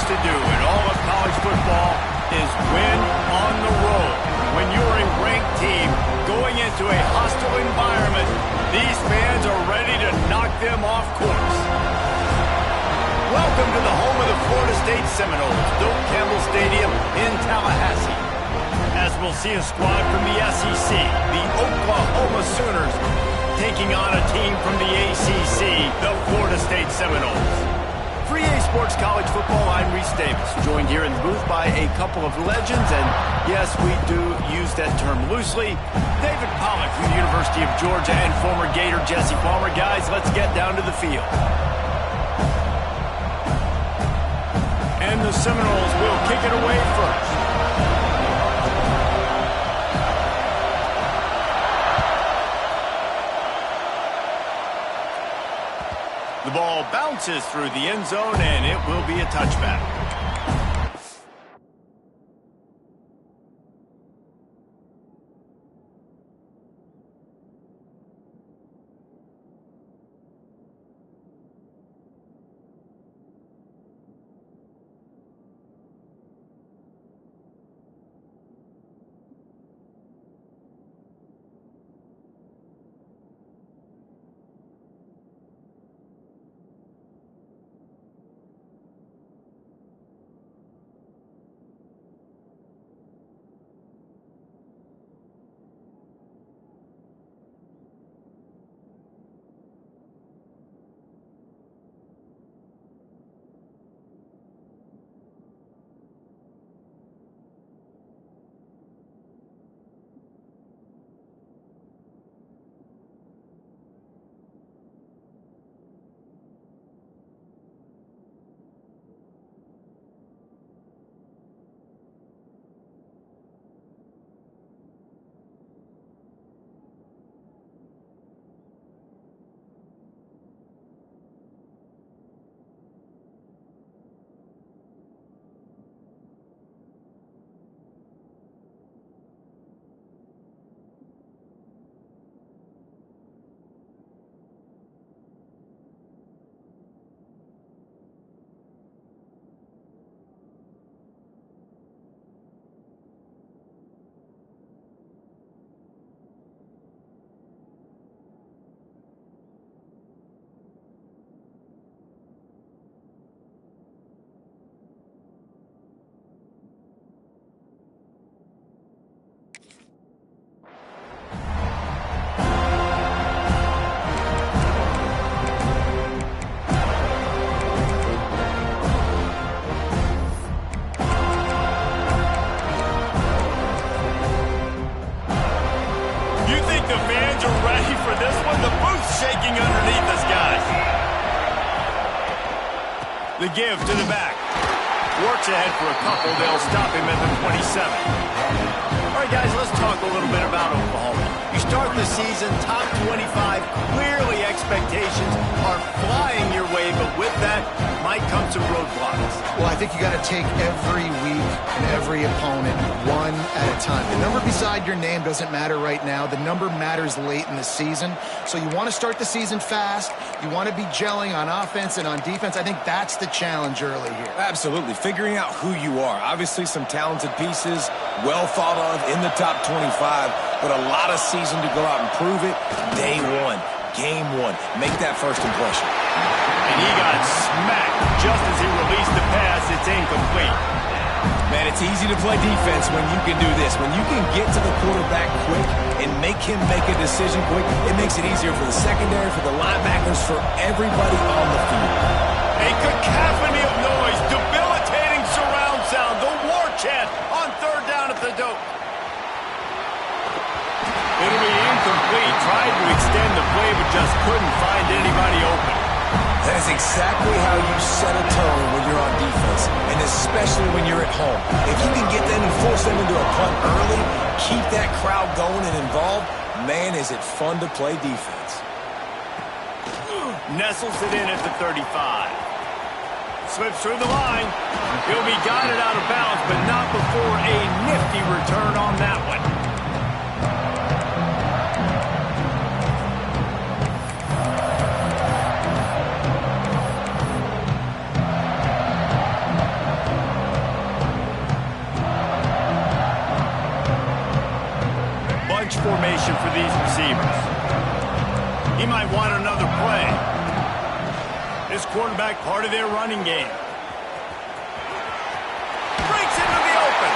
to do in all of college football is win on the road. When you're a ranked team going into a hostile environment, these fans are ready to knock them off course. Welcome to the home of the Florida State Seminoles, Doak Campbell Stadium in Tallahassee. As we'll see a squad from the SEC, the Oklahoma Sooners, taking on a team from the ACC, the Florida State Seminoles. For EA Sports College Football, I'm Reese Davis, joined here in the booth by a couple of legends, and yes, we do use that term loosely. David Pollack from the University of Georgia and former Gator Jesse Palmer. Guys, let's get down to the field. And the Seminoles will kick it away first. The ball bounces through the end zone, and it will be a touchback. The give to the back. Works ahead for a couple. They'll stop him at the 27. All right, guys, let's talk a little bit about Oklahoma. You start the season top 25. Clearly, expectations are flying your way, but with that might come some roadblocks. Well, I think you got to take every week and every opponent one at a time. The number beside your name doesn't matter right now. The number matters late in the season. So you want to start the season fast. You want to be gelling on offense and on defense. I think that's the challenge early here. Absolutely. Figuring out who you are. Obviously, some talented pieces, well thought of in the top 25, but a lot of season to go out and prove it. Day one, game one. Make that first impression. And he got smacked just as he released the pass. It's incomplete. Man, it's easy to play defense when you can do this. When you can get to the quarterback quick and make him make a decision quick, it makes it easier for the secondary, for the linebackers, for everybody on the field. A cacophony of noise, debilitating surround sound, the war chant on third down at the Doak. It'll be incomplete. Tried to extend the play, but just couldn't find anybody open. That is exactly how you set a tone when you're on defense, and especially when you're at home. If you can get them and force them into a punt early, keep that crowd going and involved, man, is it fun to play defense. Nestles it in at the 35. Slips through the line. He'll be guided out of bounds, but not before a nifty return on that one. information for these receivers. He might want another play. This quarterback part of their running game. Breaks into the open.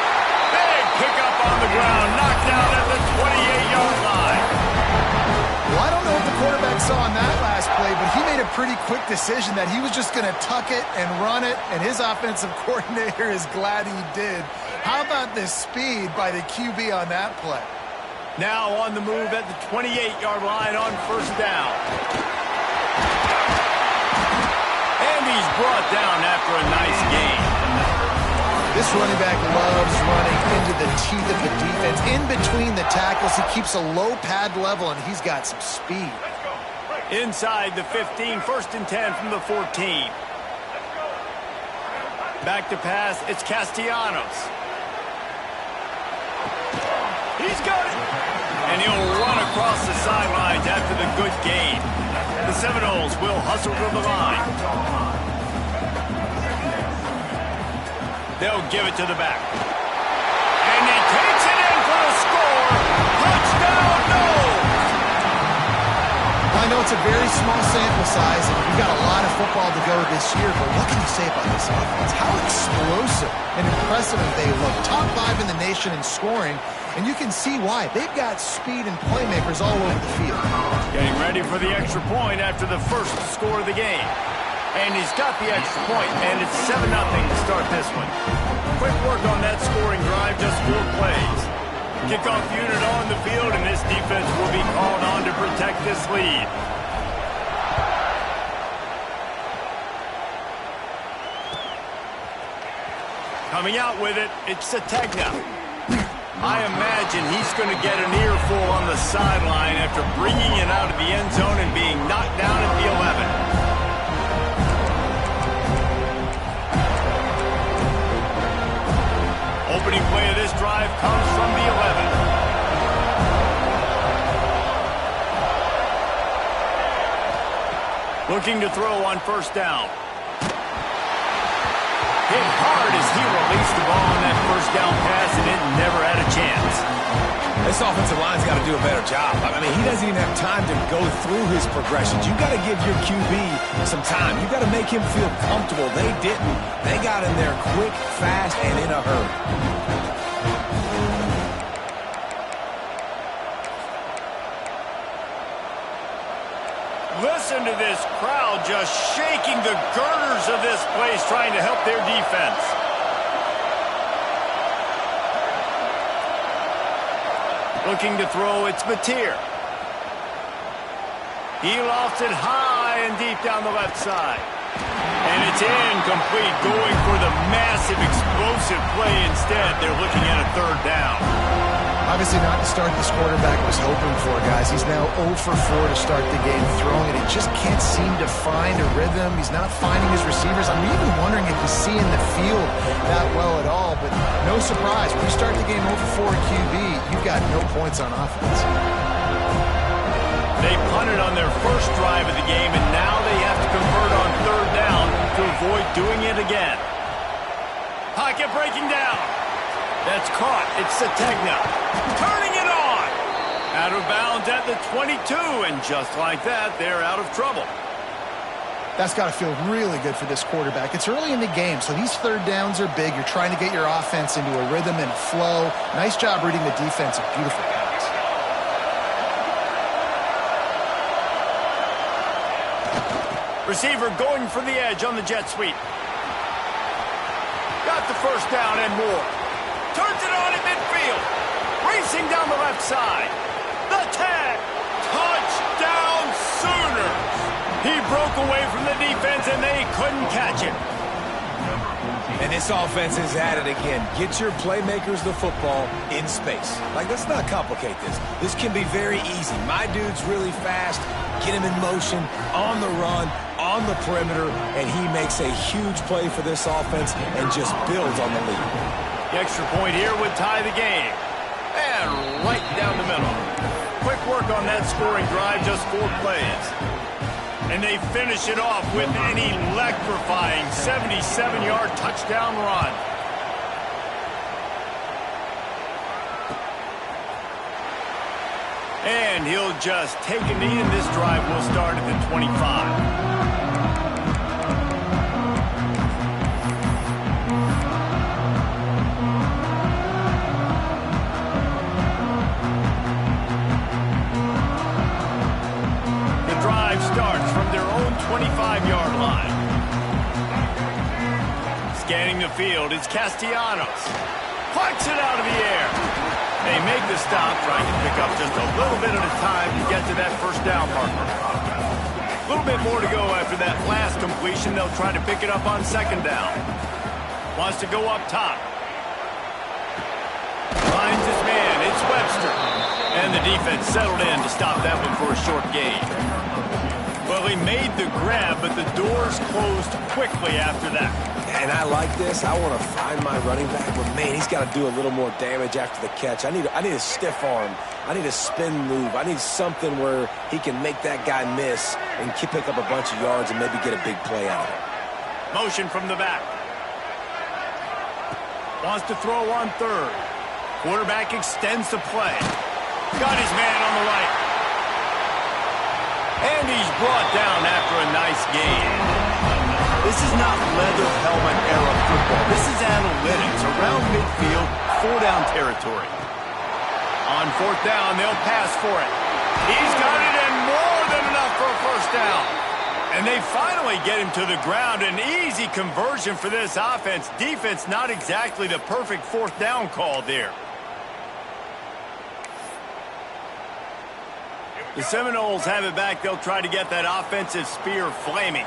Big pickup on the ground. Knocked down at the 28-yard line. Well, I don't know what the quarterback saw on that last play, but he made a pretty quick decision that he was just going to tuck it and run it, and his offensive coordinator is glad he did. How about the speed by the QB on that play? Now on the move at the 28-yard line on first down. And he's brought down after a nice gain. This running back loves running into the teeth of the defense. In between the tackles, he keeps a low pad level, and he's got some speed. Inside the 15, 1st and 10 from the 14. Back to pass, it's Castellanos. He's got it. And he'll run across the sidelines after the good gain. The Seminoles will hustle to the line. They'll give it to the back. And he takes it in for the score. Touchdown, no! I know it's a very small sample size, and we've got a lot of football to go this year, but what can you say about this offense? How explosive and impressive they look. Top 5 in the nation in scoring, and you can see why. They've got speed and playmakers all over the field. Getting ready for the extra point after the first score of the game. And he's got the extra point, and it's 7-0 to start this one. Quick work on that scoring drive, just 4 plays. Kickoff unit on the field, and this defense will be called on to protect this lead. Coming out with it, it's Sategna. I imagine he's going to get an earful on the sideline after bringing it out of the end zone and being knocked down at the 11. Opening play of this drive comes from the 11. Looking to throw on first down. Hit hard as he released the ball on that first down pass, and it never had a chance. This offensive line's got to do a better job. I mean, he doesn't even have time to go through his progressions. You've got to give your QB some time. You've got to make him feel comfortable. They didn't. They got in there quick, fast, and in a hurry. Listen to this crowd just shaking the girders of this place, trying to help their defense. Looking to throw, it's Mateer. He lofts it high and deep down the left side. And it's incomplete, going for the massive, explosive play instead. They're looking at a 3rd down. Obviously not the start this quarterback was hoping for, guys. He's now 0 for 4 to start the game throwing it. He just can't seem to find a rhythm. He's not finding his receivers. I'm even wondering if he's seeing the field that well at all. But no surprise, when you start the game 0 for 4 QB, you've got no points on offense. They punted on their first drive of the game, and now they have to convert on 3rd down to avoid doing it again. Pocket breaking down. That's caught. It's Sategna. Turning it on. Out of bounds at the 22, and just like that, they're out of trouble. That's got to feel really good for this quarterback. It's early in the game, so these 3rd downs are big. You're trying to get your offense into a rhythm and a flow. Nice job reading the defense. A beautiful pass. Receiver going for the edge on the jet sweep. Got the first down and more. Turns it on at midfield. Racing down the left side. The tag. Touchdown Sooners. He broke away from the defense and they couldn't catch him. And this offense is at it again. Get your playmakers the football in space. Like, let's not complicate this. This can be very easy. My dude's really fast. Get him in motion, on the run, on the perimeter, and he makes a huge play for this offense and just builds on the lead. The extra point here would tie the game. And right down the middle. Quick work on that scoring drive, just 4 plays. And they finish it off with an electrifying 77-yard touchdown run. And he'll just take a knee, and this drive will start at the 25. Starts from their own 25-yard line. Scanning the field, it's Castellanos. Plucks it out of the air. They make the stop, trying to pick up just a little bit at a time to get to that first down marker. A little bit more to go after that last completion. They'll try to pick it up on second down. Wants to go up top. Finds his man, it's Webster. And the defense settled in to stop that one for a short gain. Well, he made the grab, but the doors closed quickly after that. And I like this. I want to find my running back, but man, he's got to do a little more damage after the catch. I need a stiff arm. I need a spin move. I need something where he can make that guy miss and pick up a bunch of yards and maybe get a big play out of it. Motion from the back. Wants to throw on third. Quarterback extends the play. Got his man on the right. And he's brought down after a nice gain. This is not leather helmet era football. This is analytics around midfield, 4-down territory. On fourth down, they'll pass for it. He's got it, and more than enough for a first down. And they finally get him to the ground. An easy conversion for this offense. Defense, not exactly the perfect fourth down call there. The Seminoles have it back. They'll try to get that offensive spear flaming.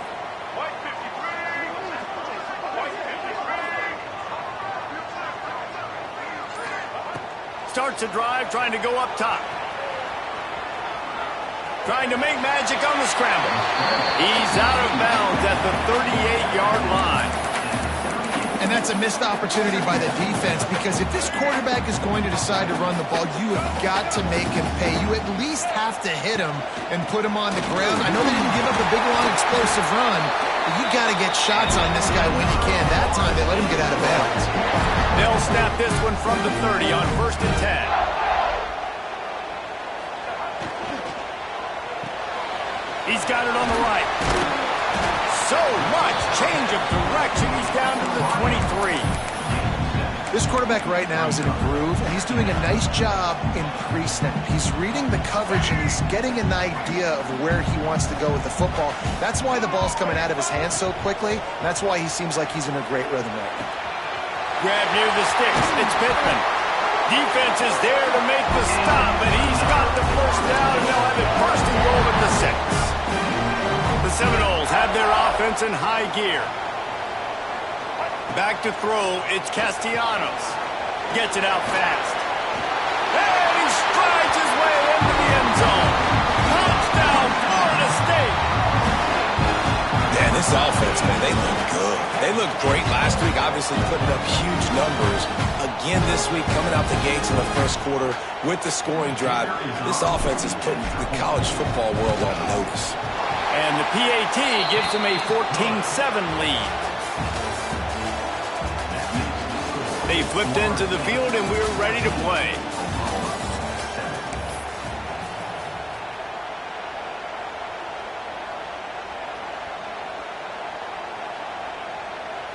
Starts a drive, trying to go up top. Trying to make magic on the scramble. He's out of bounds at the 38-yard line. And that's a missed opportunity by the defense, because if this quarterback is going to decide to run the ball, you have got to make him pay. You at least have to hit him and put him on the ground. I know they didn't give up a big, long, explosive run, but you got to get shots on this guy when you can. That time, they let him get out of bounds. They'll snap this one from the 30 on 1st and 10. He's got it on the right. So much change of direction. He's down to the 23. This quarterback right now is in a groove, and he's doing a nice job in pre-snap. He's reading the coverage, and he's getting an idea of where he wants to go with the football. That's why the ball's coming out of his hands so quickly, and that's why he seems like he's in a great rhythm right now. Grab near the sticks. It's Pittman. Defense is there to make the stop, and he's got the first down, and they'll have it first and goal at the 6. The Seminoles have their offense in high gear. Back to throw, it's Castellanos. Gets it out fast. And he strides his way into the end zone. Touchdown, Florida State. Man, this offense, man, they look good. They looked great last week, obviously putting up huge numbers. Again this week, coming out the gates in the first quarter with the scoring drive. This offense is putting the college football world on notice. And the PAT gives them a 14-7 lead. They flipped into the field, and we're ready to play.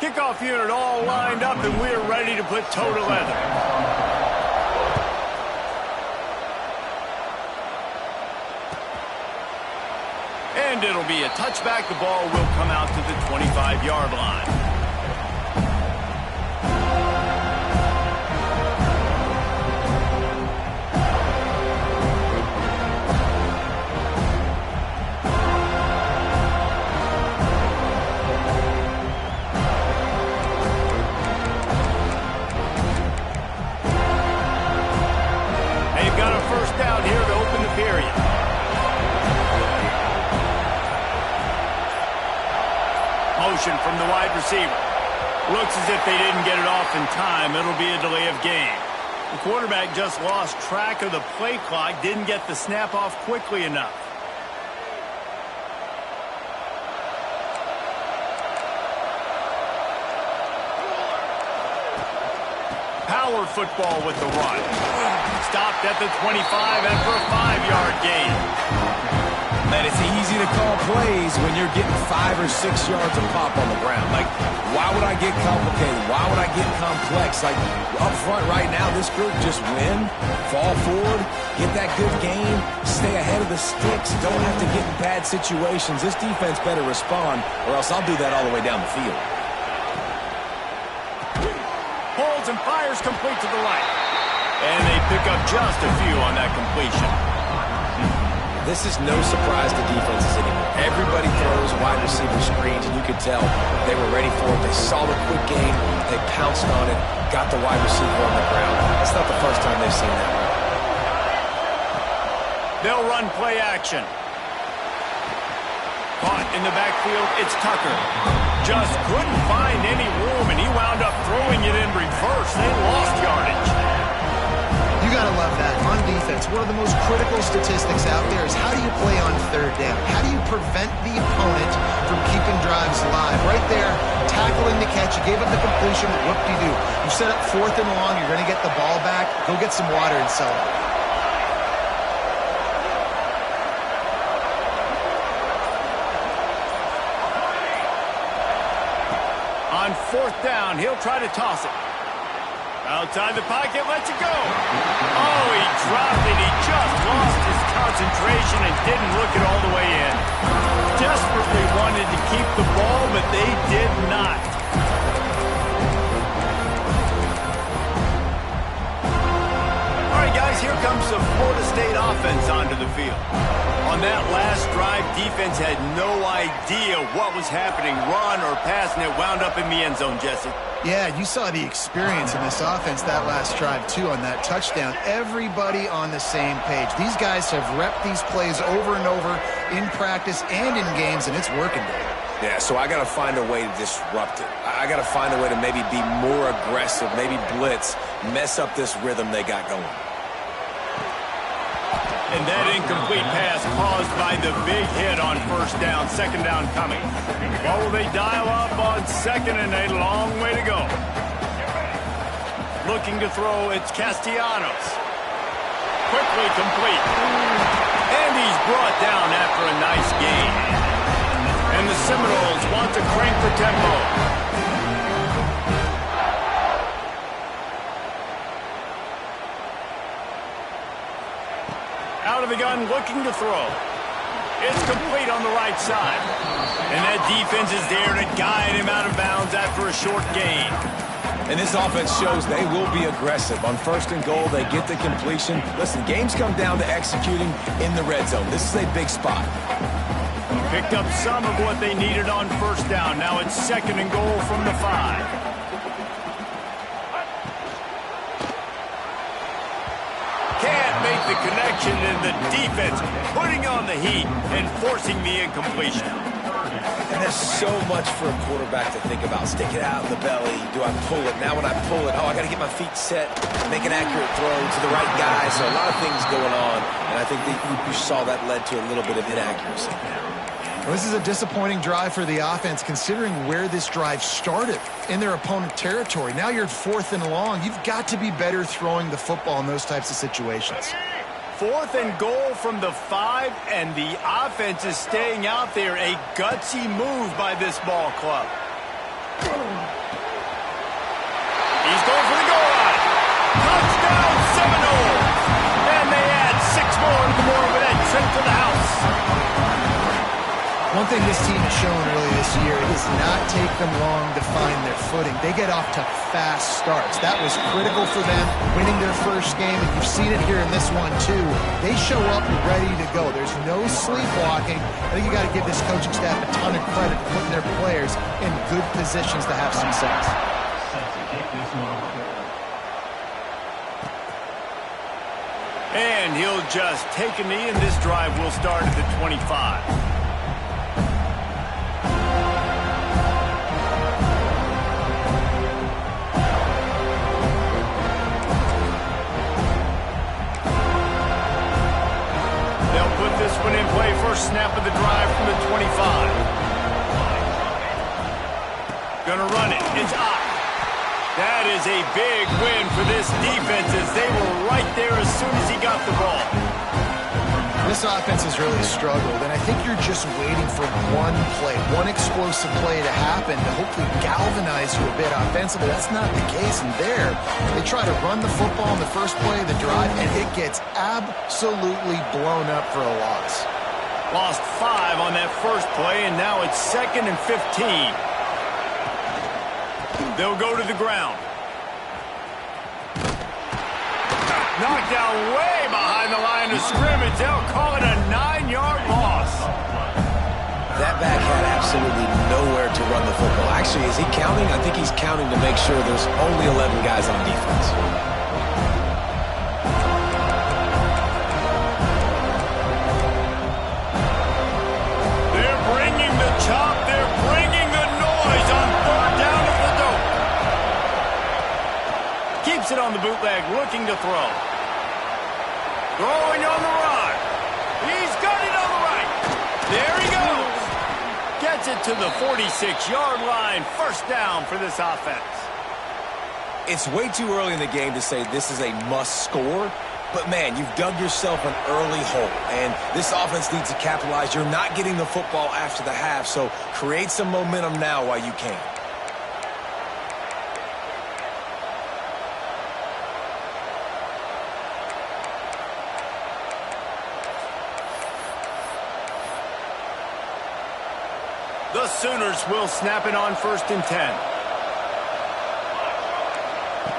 Kickoff unit all lined up, and we're ready to put toe to leather. And it'll be a touchback. The ball will come out to the 25-yard line. They've got a first down here to open the period. Motion from the wide receiver. Looks as if they didn't get it off in time. It'll be a delay of game. The quarterback just lost track of the play clock, didn't get the snap off quickly enough. Power football with the run. Stopped at the 25 after a 5-yard And it's easy to call plays when you're getting 5 or 6 yards of pop on the ground. Like, why would I get complicated? Why would I get complex? Like, up front right now, this group just win, fall forward, get that good game, stay ahead of the sticks, don't have to get in bad situations. This defense better respond, or else I'll do that all the way down the field. Holds and fires complete to the right. And they pick up just a few on that completion. This is no surprise to defenses anymore. Everybody throws wide receiver screens, and you could tell they were ready for it. They saw the quick game. They pounced on it, got the wide receiver on the ground. That's not the first time they've seen that. They'll run play action. Caught in the backfield, it's Tucker. Just couldn't find any room, and he wound up throwing it in reverse. They lost yardage. You got to love that. On defense, one of the most critical statistics out there is how do you play on third down? How do you prevent the opponent from keeping drives alive? Right there, tackling the catch. You gave up the completion. Whoop-de-doo. You set up 4th and long. You're going to get the ball back. Go get some water and sell it. On 4th down, he'll try to toss it. Outside the pocket, lets it go. Oh, he dropped it. He just lost his concentration and didn't look it all the way in. Desperately wanted to keep the ball, but they did not. All right, guys, here comes the Florida State offense onto the field. On that last drive, defense had no idea what was happening, run or pass, and it wound up in the end zone, Jesse. Yeah, you saw the experience in this offense that last drive, too, on that touchdown. Everybody on the same page. These guys have repped these plays over and over in practice and in games, and it's working, Dave. Yeah, so I got to find a way to disrupt it. I got to find a way to maybe be more aggressive, maybe blitz, mess up this rhythm they got going. And that incomplete pass caused by the big hit on 1st down, 2nd down coming. What will they dial up on 2nd and a long way to go? Looking to throw, it's Castellanos. Quickly complete. And he's brought down after a nice gain. And the Seminoles want to crank the tempo. Out of the gun, looking to throw. It's complete on the right side. And that defense is there to guide him out of bounds after a short gain. And this offense shows they will be aggressive. On 1st and goal, they get the completion. Listen, games come down to executing in the red zone. This is a big spot. Picked up some of what they needed on 1st down. Now it's 2nd and goal from the 5. Make the connection, and the defense putting on the heat and forcing the incompletion. And there's so much for a quarterback to think about. Stick it out in the belly. Do I pull it? Now when I pull it, I got to get my feet set, make an accurate throw to the right guy. So a lot of things going on, and I think that you saw that led to a little bit of inaccuracy. Well, this is a disappointing drive for the offense, considering where this drive started in their opponent territory. Now you're at 4th and long. You've got to be better throwing the football in those types of situations. 4th and goal from the 5, and the offense is staying out there. A gutsy move by this ball club. He's going for the goal line. Touchdown, Seminoles! And they add 6 more to the Moorhead trip to the house. One thing this team has shown early this year, it does not take them long to find their footing. They get off to fast starts. That was critical for them, winning their first game, and you've seen it here in this one, too. They show up ready to go. There's no sleepwalking. I think you got to give this coaching staff a ton of credit for putting their players in good positions to have success. And he'll just take a knee, and this drive will start at the 25. This one in play, first snap of the drive from the 25. Gonna run it. It's up. That is a big win for this defense as they were right there as soon as he got the ball. This This offense has really struggled, and I think you're just waiting for one play, one explosive play to happen to hopefully galvanize you a bit offensively. That's not the case, and there, they try to run the football in the first play of the drive, and it gets absolutely blown up for a loss. Lost 5 on that first play, and now it's 2nd and 15. They'll go to the ground. Knocked down way behind the line of scrimmage. They'll call it a 9-yard loss. That back had absolutely nowhere to run the football. Actually, is he counting? I think he's counting to make sure there's only 11 guys on defense. They're bringing the chop. They're bringing the noise on 3rd down at the dope. Keeps it on the bootleg, looking to throw. Throwing on the run. He's got it on the right. There he goes. Gets it to the 46-yard line. 1st down for this offense. It's way too early in the game to say this is a must score, but man, you've dug yourself an early hole, and this offense needs to capitalize. You're not getting the football after the half, so create some momentum now while you can. The Sooners will snap it on 1st and 10.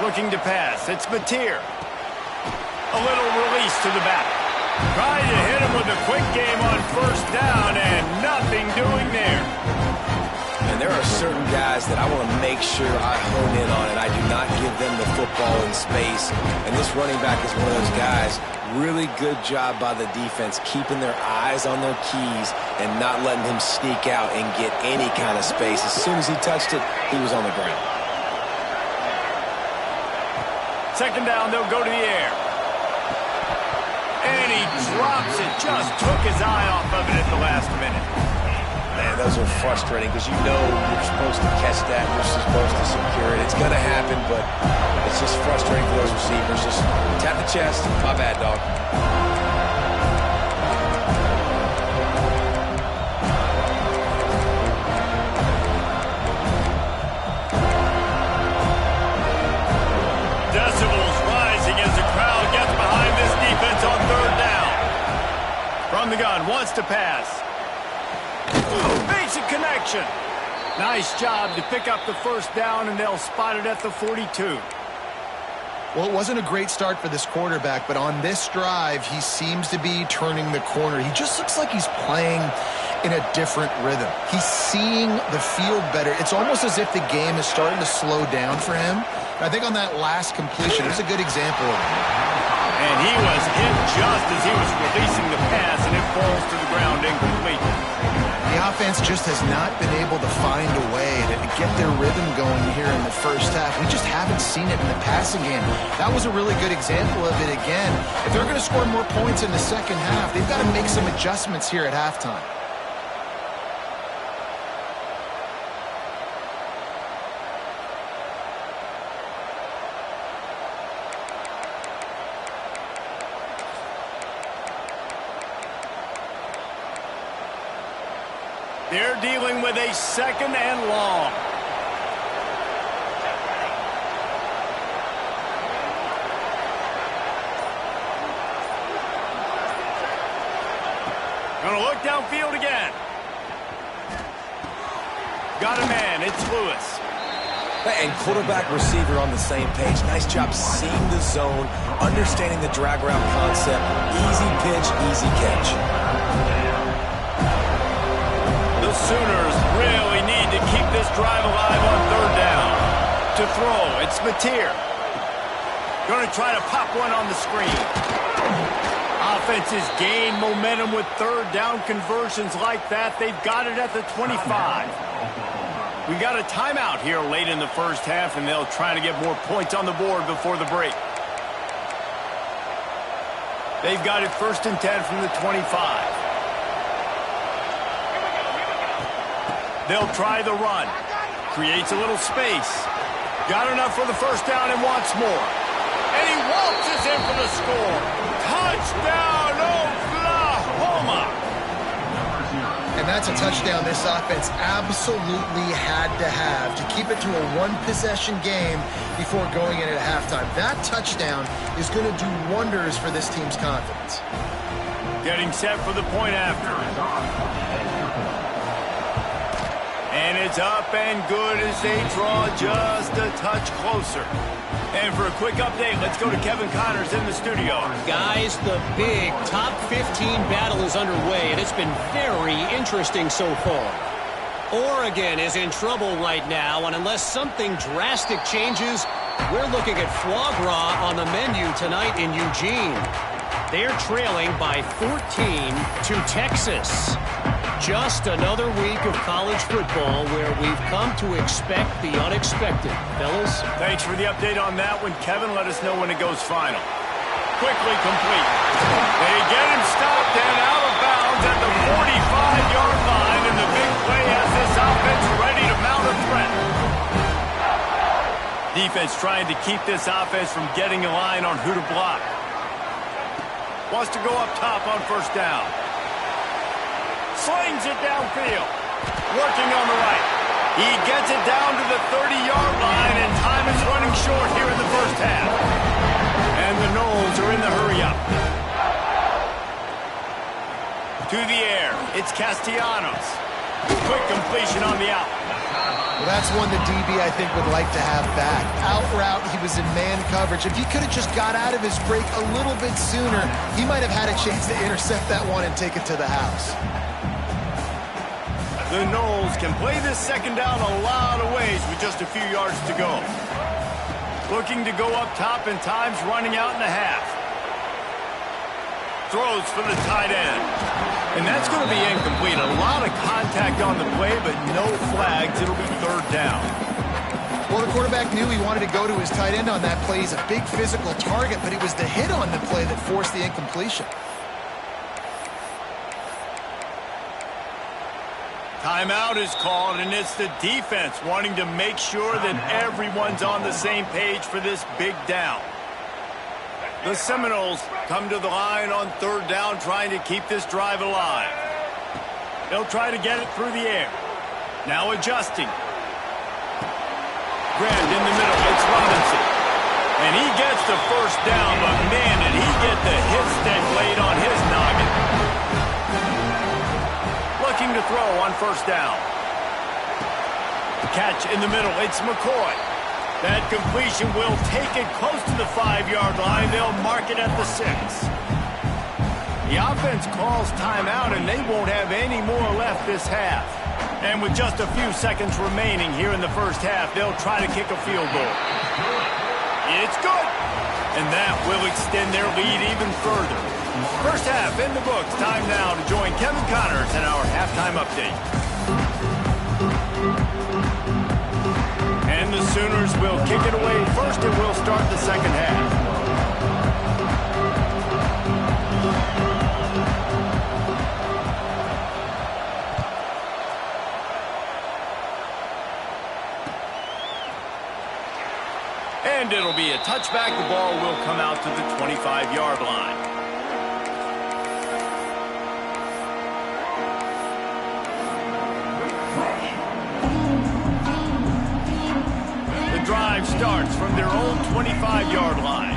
Looking to pass. It's Mateer. A little release to the back. Trying to hit him with a quick game on 1st down, and nothing doing there. And there are certain guys that I want to make sure I hone in on, and I do not give them the football in space. And this running back is one of those guys. Really good job by the defense, keeping their eyes on their keys and not letting him sneak out and get any kind of space. As soon as he touched it, he was on the ground. 2nd down, they'll go to the air. And he drops it. Just took his eye off of it at the last minute. Man, those are frustrating because you know you're supposed to catch that. You're supposed to secure it. It's going to happen, but it's just frustrating for those receivers. Just tap the chest. My bad, dog. Decibels rising as the crowd gets behind this defense on 3rd down. From the gun, wants to pass. Basic connection. Nice job to pick up the 1st down, and they'll spot it at the 42. Well, it wasn't a great start for this quarterback, but on this drive, he seems to be turning the corner. He just looks like he's playing in a different rhythm. He's seeing the field better. It's almost as if the game is starting to slow down for him. I think on that last completion, it was a good example of it. And he was hit just as he was releasing the pass, and it falls to the ground incomplete. The offense just has not been able to find a way to get their rhythm going here in the 1st half. We just haven't seen it in the passing game. That was a really good example of it again. If they're going to score more points in the 2nd half, they've got to make some adjustments here at halftime. They're dealing with a 2nd and long. Gonna look downfield again. Got a man, it's Lewis. And quarterback receiver on the same page. Nice job seeing the zone, understanding the drag route concept. Easy pitch, easy catch. The Sooners really need to keep this drive alive on 3rd down. To throw, it's Mateer. Going to try to pop one on the screen. Offenses gain momentum with 3rd down conversions like that. They've got it at the 25. We got a timeout here late in the 1st half, and they'll try to get more points on the board before the break. They've got it 1st and 10 from the 25. They'll try the run. Creates a little space. Got enough for the 1st down and wants more. And he waltzes in for the score. Touchdown, Oklahoma! that's a touchdown this offense absolutely had to have to keep it to a one-possession game before going in at halftime. That touchdown is going to do wonders for this team's confidence. Getting set for the point after. And it's up and good as they draw just a touch closer. And for a quick update, let's go to Kevin Connors in the studio. Guys, the big top 15 battle is underway, and it's been very interesting so far. Oregon is in trouble right now, and unless something drastic changes, we're looking at foie gras on the menu tonight in Eugene. They're trailing by 14 to Texas. Just another week of college football where we've come to expect the unexpected. Fellas? Thanks for the update on that one, Kevin. Let us know when it goes final. Quickly complete. They get him stopped and out of bounds at the 45-yard line, and the big play has this offense ready to mount a threat. Defense trying to keep this offense from getting a line on who to block. Wants to go up top on first down. Slings it downfield. Working on the right. He gets it down to the 30-yard line, and time is running short here in the first half. And the Noles are in the hurry-up. To the air. It's Castellanos. Quick completion on the out. Well, that's one the DB, I think, would like to have back. Out route, he was in man coverage. If he could have just got out of his break a little bit sooner, he might have had a chance to intercept that one and take it to the house. The Noles can play this second down a lot of ways with just a few yards to go. Looking to go up top, and time's running out in the half. Throws for the tight end. And that's going to be incomplete. A lot of contact on the play, but no flags. It'll be third down. Well, the quarterback knew he wanted to go to his tight end on that play. He's a big physical target, but it was the hit on the play that forced the incompletion. Timeout is called, and it's the defense wanting to make sure that everyone's on the same page for this big down. The Seminoles come to the line on third down, trying to keep this drive alive. They'll try to get it through the air. Now adjusting. Grabbed in the middle. It's Robinson. And he gets the first down, but man, did he get the hit stick laid on his noggin. Looking to throw on first down. Catch in the middle. It's McCoy. That completion will take it close to the 5-yard line. They'll mark it at the 6. The offense calls timeout, and they won't have any more left this half. And with just a few seconds remaining here in the first half, they'll try to kick a field goal. It's good. And that will extend their lead even further. First half in the books. Time now to join Kevin Connors in our halftime update. And the Sooners will kick it away first, and we'll start the second half. And it'll be a touchback. The ball will come out to the 25-yard line. The drive starts from their own 25-yard line.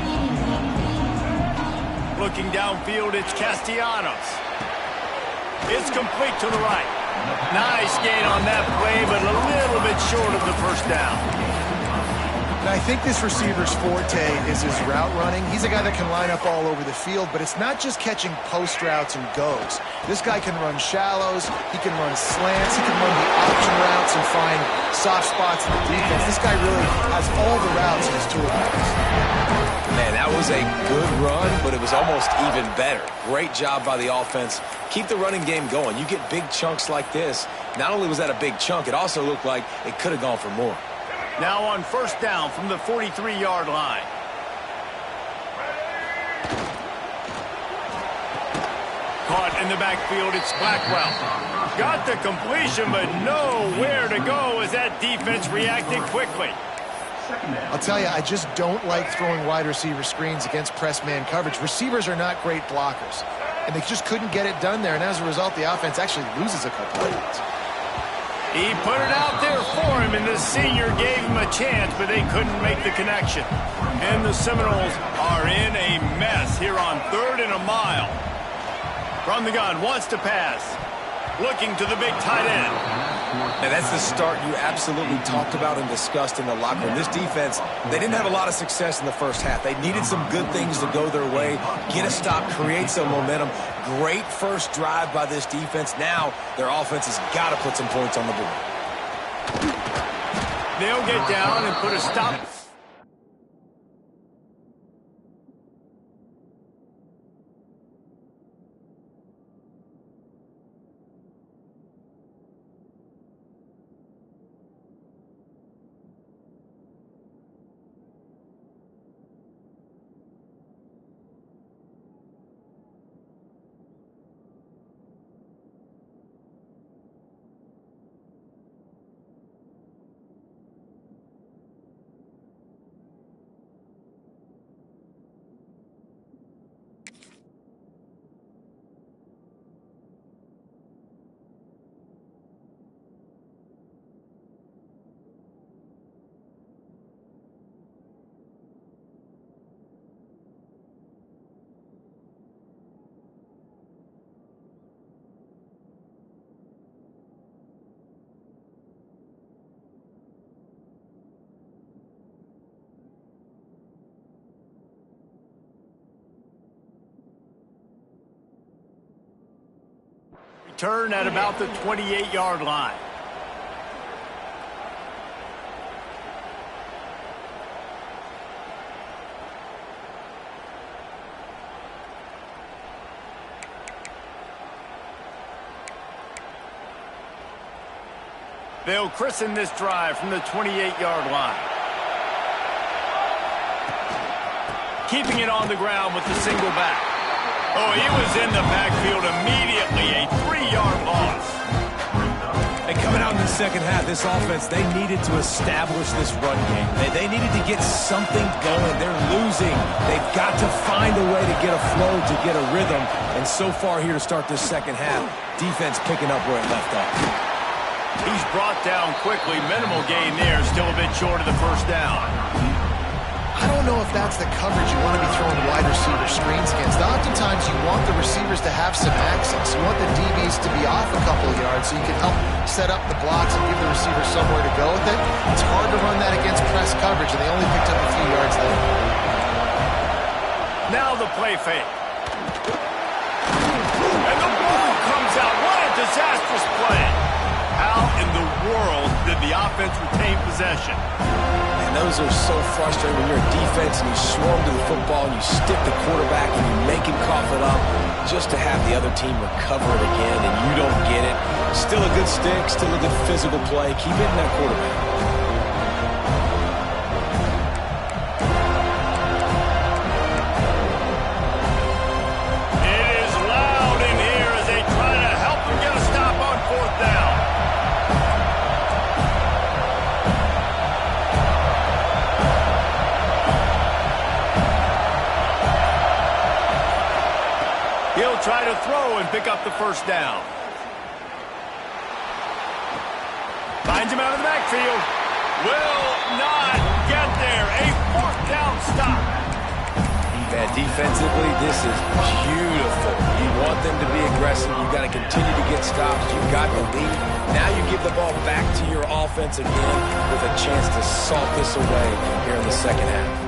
Looking downfield, it's Castellanos. It's complete to the right. Nice gain on that play, but a little bit short of the first down. And I think this receiver's forte is his route running. He's a guy that can line up all over the field, but it's not just catching post routes and goes. This guy can run shallows, he can run slants, he can run the option routes and find soft spots in the defense. This guy really has all the routes in his toolbox. Man, that was a good run, but it was almost even better. Great job by the offense. Keep the running game going. You get big chunks like this. Not only was that a big chunk, it also looked like it could have gone for more. Now on first down from the 43-yard line. Caught in the backfield, it's Blackwell. Got the completion, but nowhere to go as that defense reacted quickly. I'll tell you, I just don't like throwing wide receiver screens against press man coverage. Receivers are not great blockers. and they just couldn't get it done there, and as a result, the offense actually loses a couple of yards. He put it out there for him, and the senior gave him a chance, but they couldn't make the connection. And the Seminoles are in a mess here on 3rd and a mile. From the gun, wants to pass. Looking to the big tight end. And that's the start you absolutely talked about and discussed in the locker room. This defense, they didn't have a lot of success in the first half. They needed some good things to go their way, get a stop, create some momentum. Great first drive by this defense. Now their offense has got to put some points on the board. They'll get down and put a stop. Turn at about the 28-yard line. They'll christen this drive from the 28-yard line. Keeping it on the ground with the single back. Oh, he was in the backfield immediately. A 3-yard loss. And coming out in the second half, this offense, they needed to establish this run game. They needed to get something going. They're losing. They've got to find a way to get a flow, to get a rhythm. And so far here to start this second half, defense picking up where it left off. He's brought down quickly. Minimal gain there. Still a bit short of the first down. I don't know if that's the coverage you want to be throwing wide receiver screens against. Oftentimes you want the receivers to have some access. You want the DBs to be off a couple of yards so you can help set up the blocks and give the receiver somewhere to go with it. It's hard to run that against press coverage, and they only picked up a few yards there. Now the play fake. And the ball comes out. What a disastrous play. How in the world did the offense retain possession? Those are so frustrating when you're a defense and you swarm to the football and you stick the quarterback and you make him cough it up just to have the other team recover it again and you don't get it. Still a good stick, still a good physical play. Keep hitting that quarterback. It is loud in here as they try to help them get a stop on 4th down. He'll try to throw and pick up the first down. Finds him out of the backfield. Will not get there. A 4th down stop. Yeah, defensively, this is beautiful. You want them to be aggressive. You've got to continue to get stops. You've got the lead. Now you give the ball back to your offense again with a chance to salt this away here in the second half.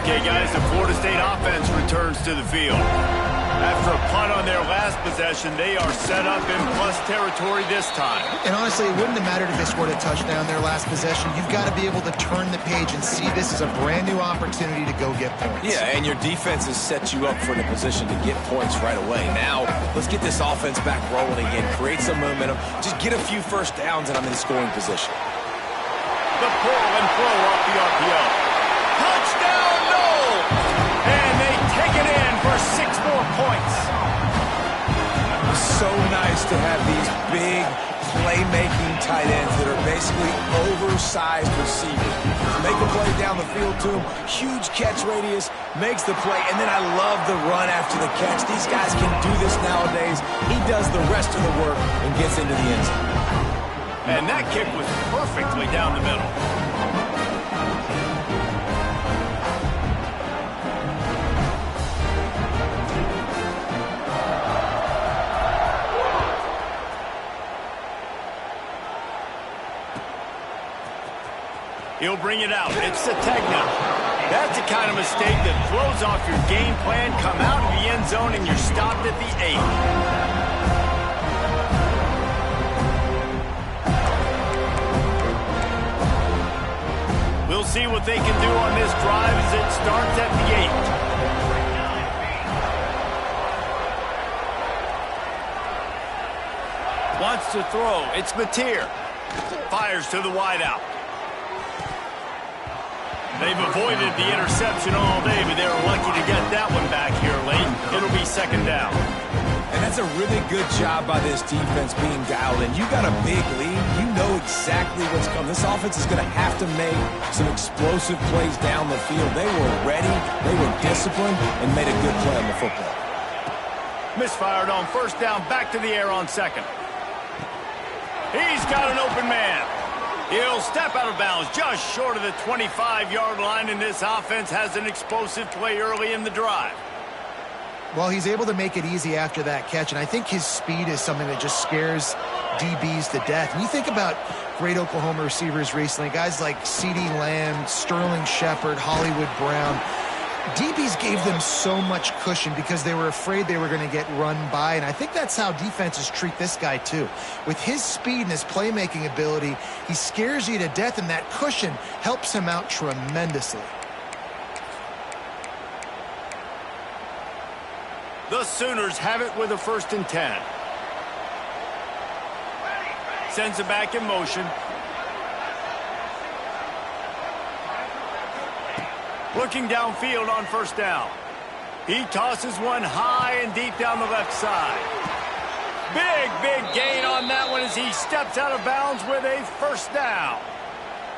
Okay, guys, the Florida State offense returns to the field. After a punt on their last possession, they are set up in plus territory this time. And honestly, it wouldn't have mattered if they scored a touchdown their last possession. You've got to be able to turn the page and see this as a brand new opportunity to go get points. Yeah, and your defense has set you up for the position to get points right away. Now, let's get this offense back rolling again, create some momentum, just get a few first downs, and I'm in scoring position. The pull and throw off the RPO. Touchdown, no! And they take it in for 6 more points. So nice to have these big playmaking tight ends that are basically oversized receivers. make a play down the field to him. Huge catch radius, makes the play, and then I love the run after the catch. These guys can do this nowadays. He does the rest of the work and gets into the end zone. And that kick was perfectly down the middle. He'll bring it out. It's the tag now. That's the kind of mistake that throws off your game plan. Come out of the end zone and you're stopped at the 8. We'll see what they can do on this drive as it starts at the 8. Wants to throw. It's Mateer. Fires to the wideout. They've avoided the interception all day, but they were lucky to get that one back here late. It'll be second down. And that's a really good job by this defense being dialed in. You got a big lead. You know exactly what's coming. This offense is going to have to make some explosive plays down the field. They were ready, they were disciplined, and made a good play on the football. Misfired on first down, back to the air on second. He's got an open man. He'll step out of bounds just short of the 25-yard line, and this offense has an explosive play early in the drive. Well, he's able to make it easy after that catch, and I think his speed is something that just scares DBs to death. And you think about great Oklahoma receivers recently, guys like CeeDee Lamb, Sterling Shepard, Hollywood Brown. DBs gave them so much cushion because they were afraid they were going to get run by, and I think that's how defenses treat this guy too. With his speed and his playmaking ability, he scares you to death, and that cushion helps him out tremendously. The Sooners have it with a 1st and 10. Sends it back in motion. Looking downfield on first down. He tosses one high and deep down the left side. Big gain on that one as he steps out of bounds with a 1st down.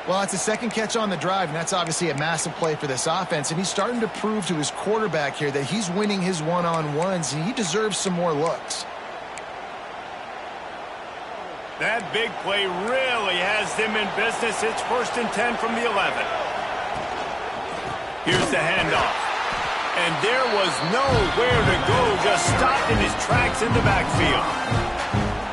Well, it's a second catch on the drive, and that's obviously a massive play for this offense. And he's starting to prove to his quarterback here that he's winning his one-on-ones, and he deserves some more looks. That big play really has them in business. It's 1st and 10 from the 11. Here's the handoff. And there was nowhere to go, just stopped in his tracks in the backfield.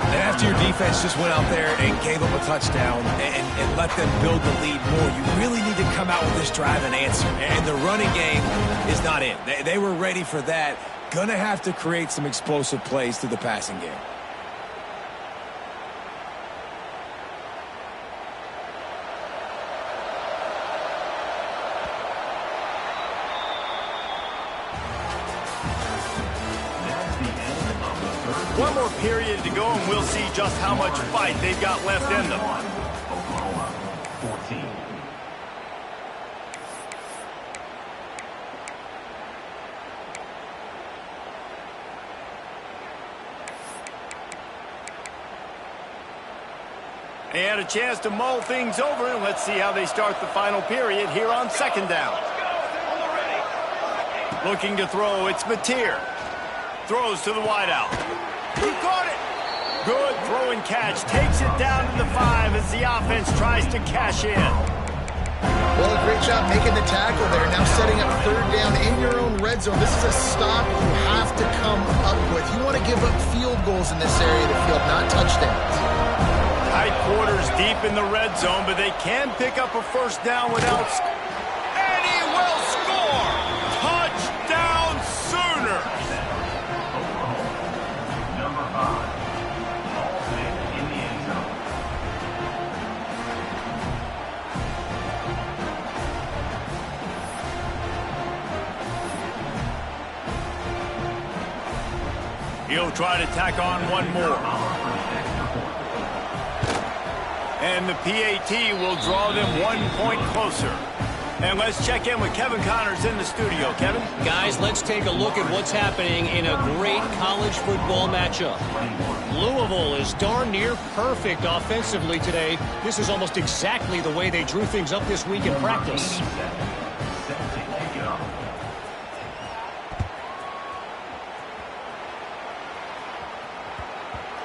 And after your defense just went out there and gave them a touchdown and let them build the lead more, you really need to come out with this drive and answer. And the running game is not in. They were ready for that. Gonna have to create some explosive plays through the passing game. One more period to go, and we'll see just how much fight they've got left in them. Oklahoma, 14. They had a chance to mull things over, and let's see how they start the final period here on second down. Looking to throw, it's Mateer. Throws to the wideout. He caught it. Good throw and catch. Takes it down to the 5 as the offense tries to cash in. Well, a great job making the tackle there. Now setting up 3rd down in your own red zone. This is a stop you have to come up with. You want to give up field goals in this area of the field, not touchdowns. Tight quarters deep in the red zone, but they can pick up a 1st down without... And he will score! Touchdown Sooners! Number 5. Ball safe in the end zone. He'll try to tack on one more. And the PAT will draw them 1 point closer. And let's check in with Kevin Connors in the studio. Kevin? Guys, let's take a look at what's happening in a great college football matchup. Louisville is darn near perfect offensively today. This is almost exactly the way they drew things up this week in practice.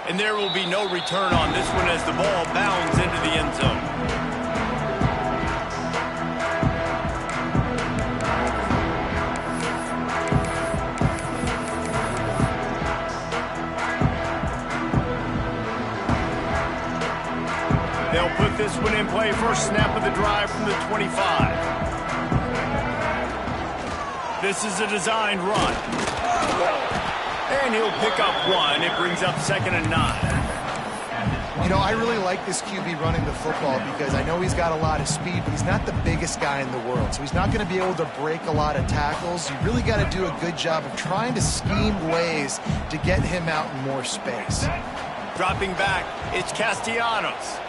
And there will be no return on this one as the ball bounds into the end zone. They'll put this one in play. First snap of the drive from the 25. This is a designed run. And he'll pick up one. It brings up 2nd and 9. You know, I really like this QB running the football because I know he's got a lot of speed, but he's not the biggest guy in the world. So he's not going to be able to break a lot of tackles. You really got to do a good job of trying to scheme ways to get him out in more space. Dropping back, it's Castellanos.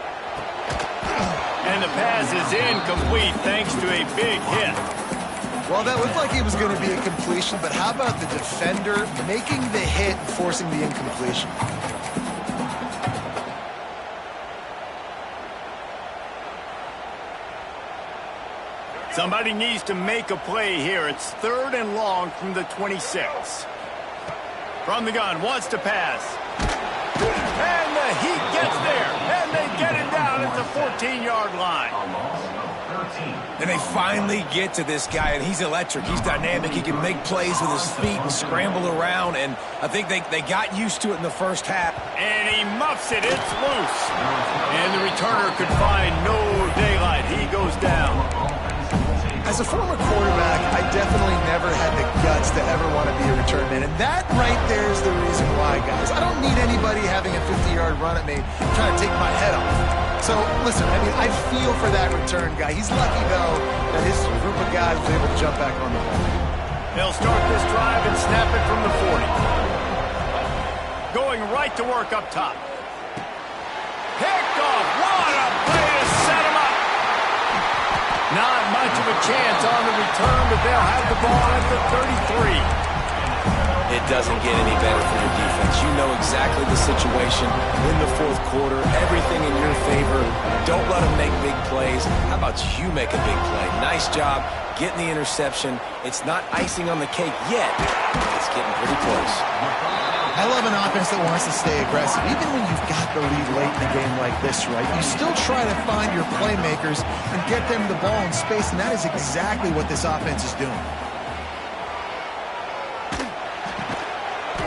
And the pass is incomplete thanks to a big hit. Well, that looked like it was going to be a completion, but how about the defender making the hit and forcing the incompletion? Somebody needs to make a play here. It's 3rd and long from the 26. From the gun, wants to pass. And the Heat gets there. And they get it down at the 14-yard line. And they finally get to this guy, and he's electric. He's dynamic. He can make plays with his feet and scramble around, and I think they got used to it in the first half. And he muffs it. It's loose. And the returner could find no daylight. He goes down. As a former quarterback, I definitely never had the guts to ever want to be a return man. And that right there is the reason why, guys. I don't need anybody having a 50-yard run at me trying to take my head off. So, listen, I mean, I feel for that return guy. He's lucky, though, that his group of guys was able to jump back on the ball. They'll start this drive and snap it from the 40. Going right to work up top. Picked off. What a play to set him up. Not much of a chance on the return, but they'll have the ball at the 33. It doesn't get any better for your defense. You know exactly the situation in the fourth quarter. Everything in your favor. Don't let them make big plays. How about you make a big play? Nice job getting the interception. It's not icing on the cake yet. It's getting pretty close. I love an offense that wants to stay aggressive. Even when you've got the lead late in a game like this, right, you still try to find your playmakers and get them the ball in space, and that is exactly what this offense is doing.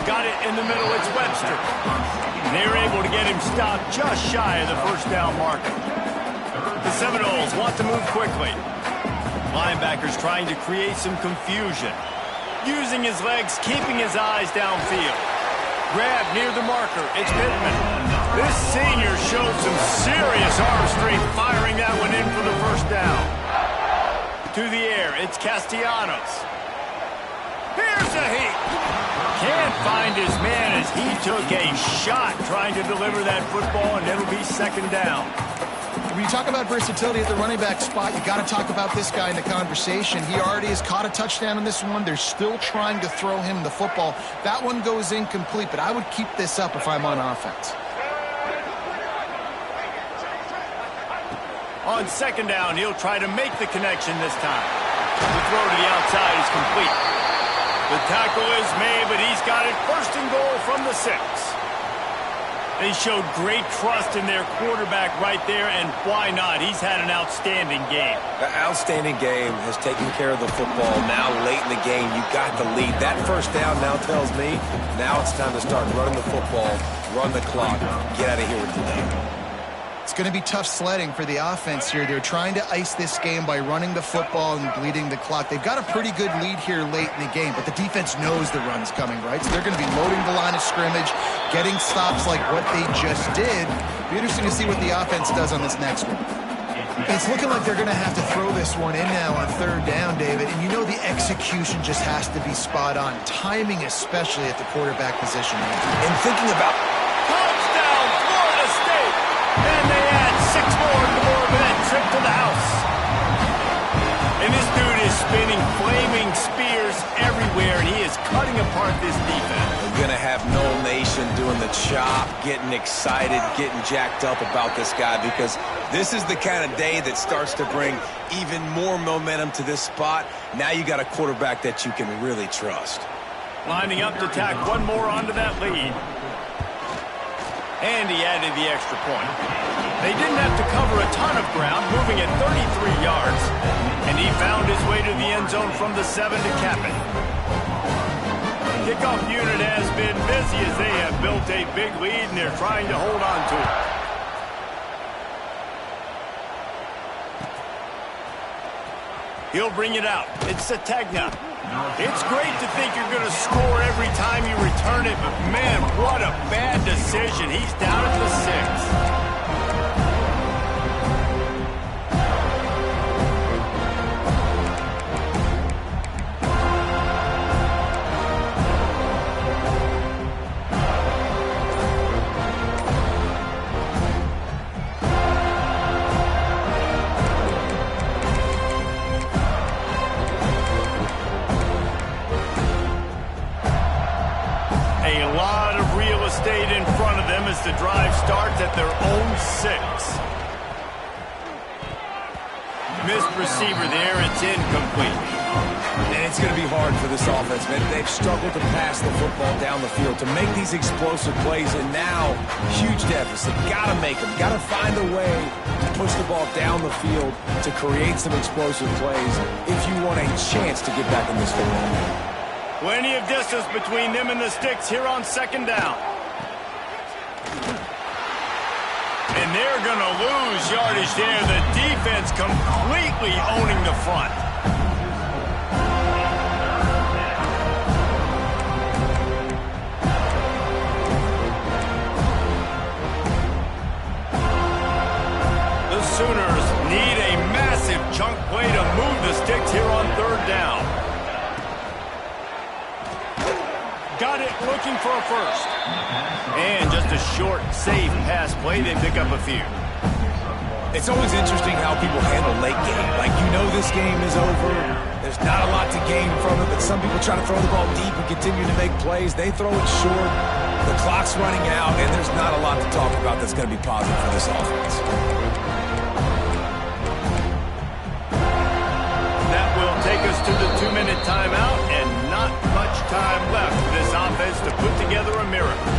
Got it in the middle. It's Webster. They're able to get him stopped just shy of the first down marker. The Seminoles want to move quickly. Linebackers trying to create some confusion. Using his legs, keeping his eyes downfield. Grab near the marker. It's Pittman. This senior showed some serious arm strength firing that one in for the first down. To the air. It's Castellanos. Here's a Heat. Can't find his man as he took a shot trying to deliver that football, and it'll be 2nd down. When you talk about versatility at the running back spot, you got to talk about this guy in the conversation. He already has caught a touchdown in this one. They're still trying to throw him the football. That one goes incomplete, but I would keep this up if I'm on offense. On 2nd down, he'll try to make the connection this time. The throw to the outside is complete. The tackle is made, but he's got it 1st and goal from the 6. They showed great trust in their quarterback right there, and why not? He's had an outstanding game. The outstanding game has taken care of the football. Now, late in the game, you got the lead. That first down now tells me now it's time to start running the football, run the clock, get out of here with the lead. It's going to be tough sledding for the offense here. They're trying to ice this game by running the football and bleeding the clock. They've got a pretty good lead here late in the game, but the defense knows the run's coming, right? So they're going to be loading the line of scrimmage, getting stops like what they just did. Be interesting to see what the offense does on this next one. It's looking like they're going to have to throw this one in now on 3rd down, David. And you know the execution just has to be spot on. Timing especially at the quarterback position. And thinking about... Touchdown, Florida State! And they add 6 more to more of that trip to the house. And is spinning flaming spears everywhere, and he is cutting apart this defense. We're going to have Noel Nation doing the chop, getting excited, getting jacked up about this guy, because this is the kind of day that starts to bring even more momentum to this spot. Now you got a quarterback that you can really trust. Lining up to tack one more onto that lead. And he added the extra point. They didn't have to cover a ton of ground, moving at 33 yards. And he found his way to the end zone from the 7 to cap it. Kickoff unit has been busy as they have built a big lead, and they're trying to hold on to it. He'll bring it out. It's Sategna. It's great to think you're going to score every time you return it, but man, what a bad decision. He's down at the 6. In front of them as the drive starts at their own 6. Missed receiver there. It's incomplete. And it's going to be hard for this offense, man. They've struggled to pass the football down the field, to make these explosive plays, and now huge deficit. Got to make them. Got to find a way to push the ball down the field to create some explosive plays if you want a chance to get back in this football game. Plenty of distance between them and the sticks here on 2nd down. And they're going to lose yardage there. The defense completely owning the front. The Sooners need a massive chunk play to move the sticks here on 3rd down. Got it, looking for a first. And just a short, safe pass play. They pick up a few. It's always interesting how people handle late game. Like, you know this game is over. There's not a lot to gain from it, but some people try to throw the ball deep and continue to make plays. They throw it short. The clock's running out, and there's not a lot to talk about that's going to be positive for this offense. That will take us to the 2-minute timeout, and not much time left for this offense to put together a miracle.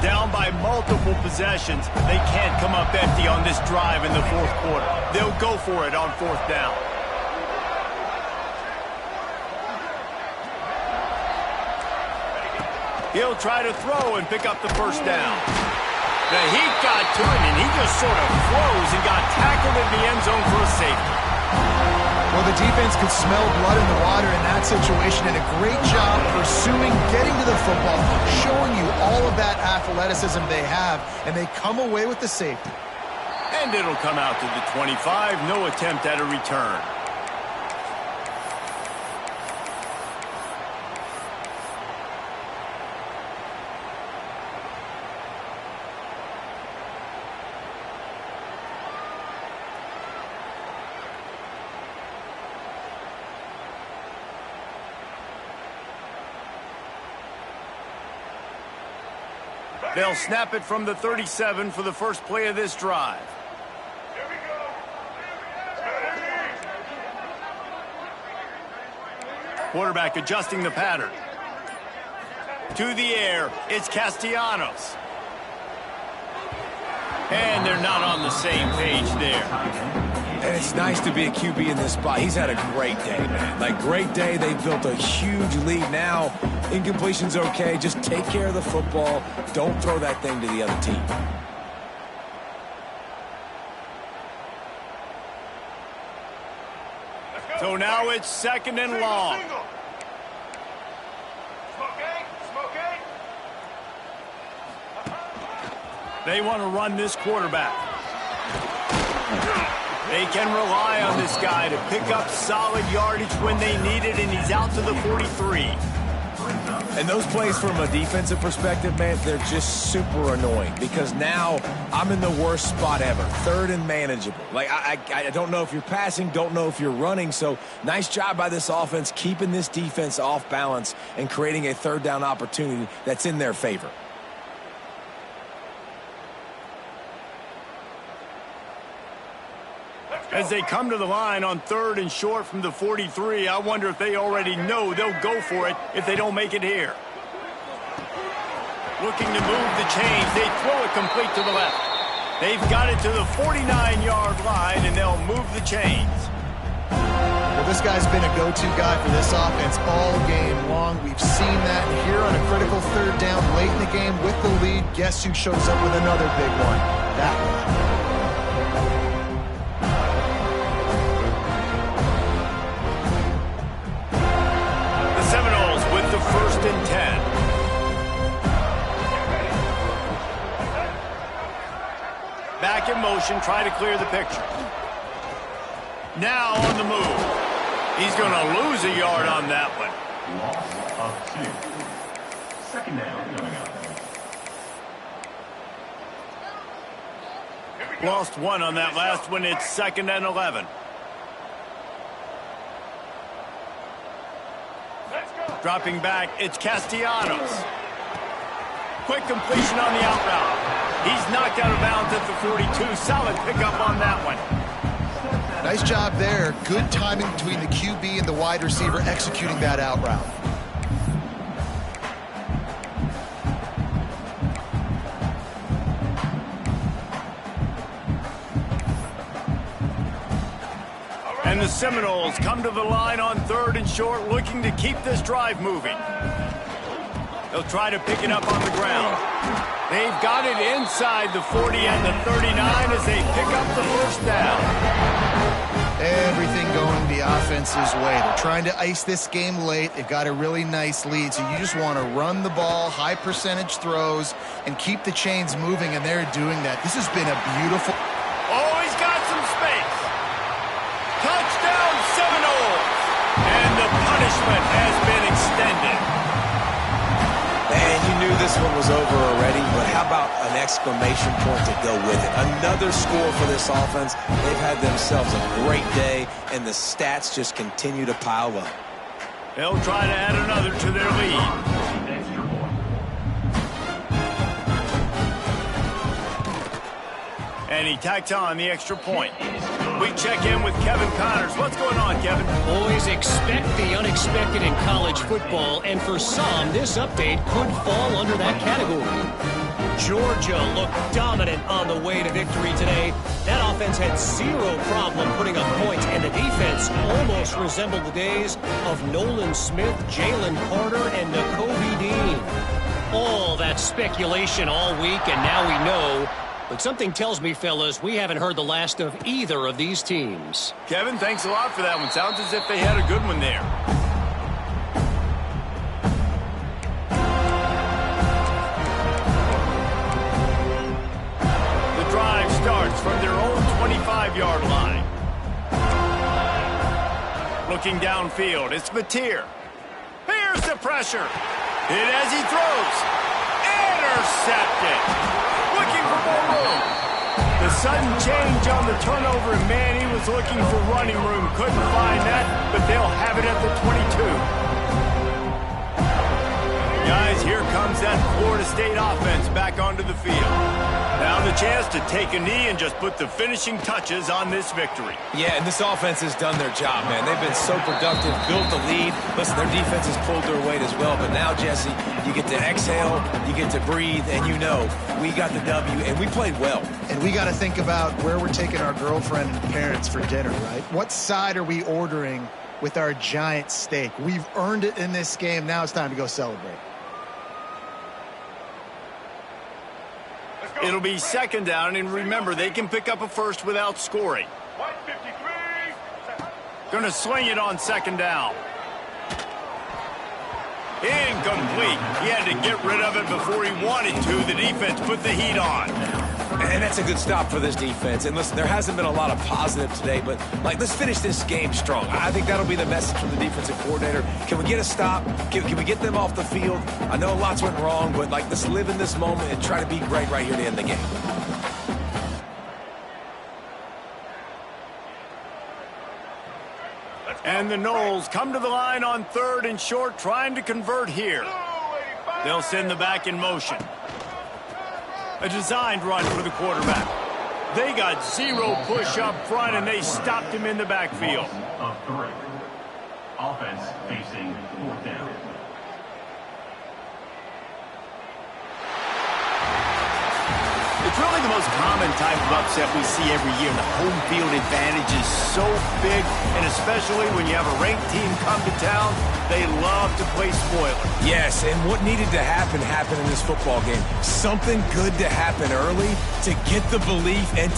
Down by multiple possessions, they can't come up empty on this drive in the 4th quarter. They'll go for it on 4th down. He'll try to throw and pick up the 1st down. The heat got to him, and he just sort of froze and got tackled in the end zone for a safety. Well, the defense could smell blood in the water in that situation, and a great job pursuing, getting to the football, showing you all of that athleticism they have, and they come away with the safety. And it'll come out to the 25, no attempt at a return. They'll snap it from the 37 for the first play of this drive. Here we go. Quarterback adjusting the pattern. To the air, it's Castellanos. And they're not on the same page there. And it's nice to be a QB in this spot. He's had a great day, man. Like, great day. They've built a huge lead now. Incompletion's okay. Just take care of the football. Don't throw that thing to the other team. So now it's 2nd and long. They want to run this quarterback. They can rely on this guy to pick up solid yardage when they need it, and he's out to the 43. And those plays from a defensive perspective, man, they're just super annoying because now I'm in the worst spot ever, third and manageable. Like, I don't know if you're passing, don't know if you're running, so nice job by this offense keeping this defense off balance and creating a third down opportunity that's in their favor. As they come to the line on 3rd and short from the 43, I wonder if they already know they'll go for it if they don't make it here. Looking to move the chains. They throw it complete to the left. They've got it to the 49-yard line, and they'll move the chains. Well, this guy's been a go-to guy for this offense all game long. We've seen that here on a critical 3rd down late in the game with the lead. Guess who shows up with another big one? That one. Seminoles with the 1st and 10. Back in motion, try to clear the picture. Now on the move. He's going to lose a yard on that one. Loss of 2. 2nd down coming up. Lost 1 on that last one. It's 2nd and 11. Dropping back, it's Castellanos. Quick completion on the out route. He's knocked out of bounds at the 42. Solid pickup on that one. Nice job there. Good timing between the QB and the wide receiver executing that out route. And the Seminoles come to the line on 3rd and short, looking to keep this drive moving. They'll try to pick it up on the ground. They've got it inside the 40 and the 39 as they pick up the 1st down. Everything going the offense's way. They're trying to ice this game late. They've got a really nice lead, so you just want to run the ball, high percentage throws, and keep the chains moving, and they're doing that. This has been a beautiful... Oh, he's got some space. Touchdown, Seminoles! And the punishment has been extended. Man, you knew this one was over already, but how about an exclamation point to go with it? Another score for this offense. They've had themselves a great day, and the stats just continue to pile up. They'll try to add another to their lead. Extra point. And he tacked on the extra point. We check in with Kevin Connors. What's going on, Kevin? Boys, expect the unexpected in college football, and for some, this update could fall under that category. Georgia looked dominant on the way to victory today. That offense had zero problem putting up points, and the defense almost resembled the days of Nolan Smith, Jalen Carter, and Nakobe Dean. All that speculation all week, and now we know. But something tells me, fellas, we haven't heard the last of either of these teams. Kevin, thanks a lot for that one. Sounds as if they had a good one there. The drive starts from their own 25-yard line. Looking downfield, it's Mateer. Here's the pressure. Hit as he throws. Intercepted. Looking for more room. The sudden change on the turnover, and man, he was looking for running room. Couldn't find that, but they'll have it at the 22. Guys, here comes that Florida State offense back onto the field. Now the chance to take a knee and just put the finishing touches on this victory. Yeah, and this offense has done their job, man. They've been so productive, built the lead. Listen, their defense has pulled their weight as well. But now, Jesse, you get to exhale, you get to breathe, and you know we got the W, and we played well. And we got to think about where we're taking our girlfriend and parents for dinner, right? What side are we ordering with our giant steak? We've earned it in this game. Now it's time to go celebrate. It'll be 2nd down, and remember, they can pick up a first without scoring. Going to swing it on 2nd down. Incomplete. He had to get rid of it before he wanted to. The defense put the heat on. And that's a good stop for this defense. And listen, there hasn't been a lot of positive today, but, let's finish this game strong. I think that'll be the message from the defensive coordinator. Can we get a stop? Can we get them off the field? I know lots went wrong, but, let's live in this moment and try to be great right here to end the game. And the Noles come to the line on 3rd and short, trying to convert here. They'll send the back in motion. A designed run for the quarterback. They got 0 push up front, and they stopped him in the backfield. Of 3. Offense facing 4th down. It's really the most common type of upset we see every year. The home field advantage is so big, and especially when you have a ranked team come to town, they love to play spoiler. Yes, and what needed to happen happened in this football game. Something good to happen early to get the belief and